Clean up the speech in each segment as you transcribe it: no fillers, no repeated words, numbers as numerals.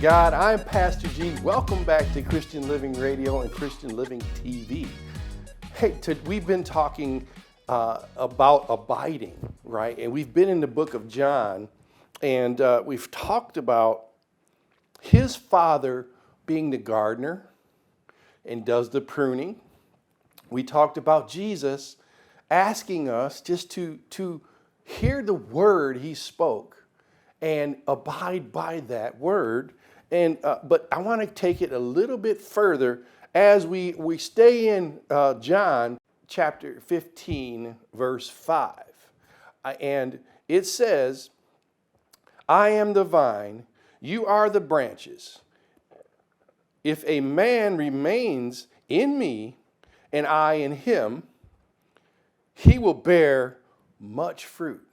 God. I'm Pastor G. Welcome back to Christian Living Radio and Christian Living TV. Hey, we've been talking about abiding, right? And we've been in the book of John, and we've talked about his father being the gardener and does the pruning. We talked about Jesus asking us just to hear the word he spoke and abide by that word. And but I want to take it a little bit further as we stay in John chapter 15, verse 5. And it says, I am the vine, you are the branches. If a man remains in me and I in him, he will bear much fruit.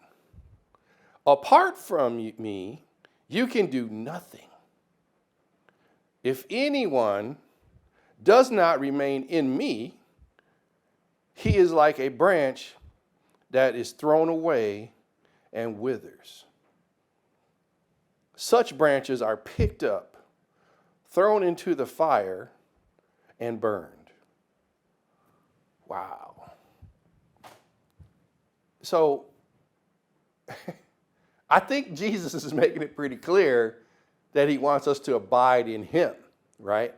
Apart from me, you can do nothing. If anyone does not remain in me, he is like a branch that is thrown away and withers. Such branches are picked up, thrown into the fire, and burned. Wow. So, I think Jesus is making it pretty clear that he wants us to abide in him, right?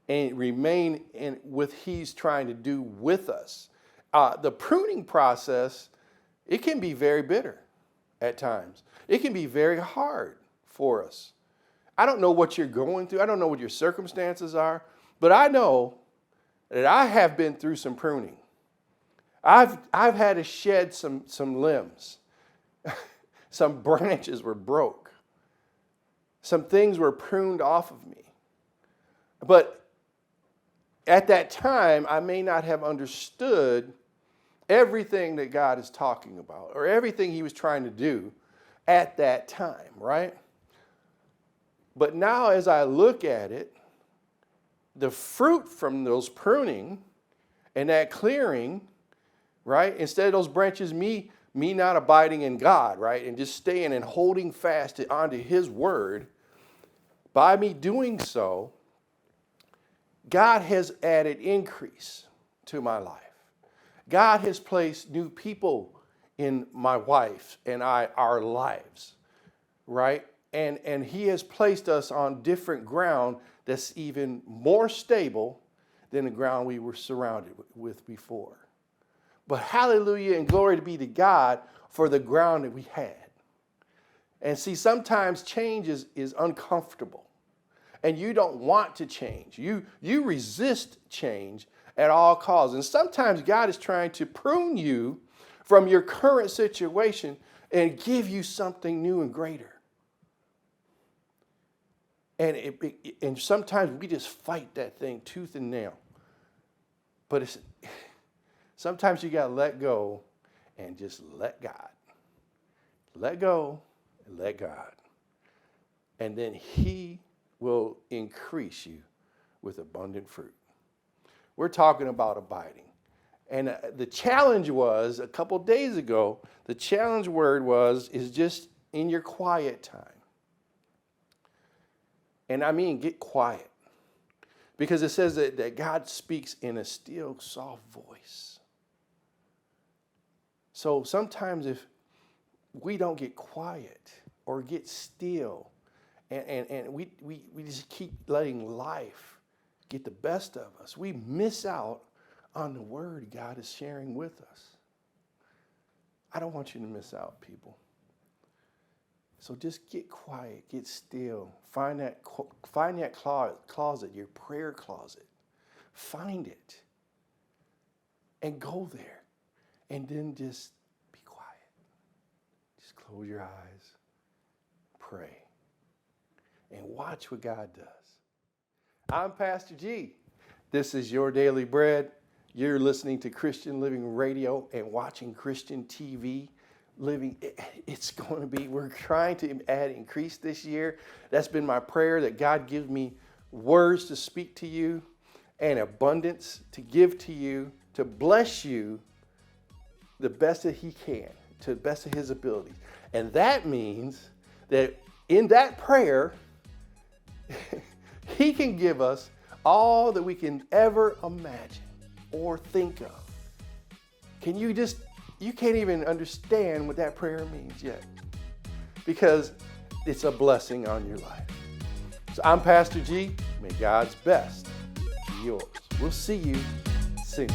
And remain in what he's trying to do with us. The pruning process, it can be very bitter at times. It can be very hard for us. I don't know what you're going through. I don't know what your circumstances are, but I know that I have been through some pruning. I've had to shed some limbs. Some branches were broke. Some things were pruned off of me. But at that time, I may not have understood everything that God is talking about or everything he was trying to do at that time, right? But now as I look at it, the fruit from those pruning and that clearing, right? Instead of those branches, me not abiding in God, right? And just staying and holding fast onto his word, by me doing so, God has added increase to my life. God has placed new people in my wife and our lives, right? And he has placed us on different ground that's even more stable than the ground we were surrounded with before. But hallelujah and glory to be to God for the ground that we had. And see, sometimes change is uncomfortable. And you don't want to change. You resist change at all costs. And sometimes God is trying to prune you from your current situation and give you something new and greater. And sometimes we just fight that thing tooth and nail. But sometimes you got to let go and just let God. Let go and let God. And then he will increase you with abundant fruit. We're talking about abiding. And the challenge was, a couple days ago, the challenge word is just in your quiet time. And I mean, get quiet. Because it says that God speaks in a still, soft voice. So sometimes if we don't get quiet or get still, and we just keep letting life get the best of us, we miss out on the word God is sharing with us. I don't want you to miss out, people. So just get quiet, get still. Find that closet, your prayer closet. Find it and go there. And then just be quiet. Just close your eyes, pray, and watch what God does. I'm Pastor G. This is your daily bread. You're listening to Christian Living Radio and watching Christian TV. It's going to be, we're trying to add increase this year. That's been my prayer, that God gives me words to speak to you and abundance to give to you, to bless you the best that he can, to the best of his abilities. And that means that in that prayer, he can give us all that we can ever imagine or think of. You can't even understand what that prayer means yet, because it's a blessing on your life. So I'm Pastor G. May God's best be yours. We'll see you soon.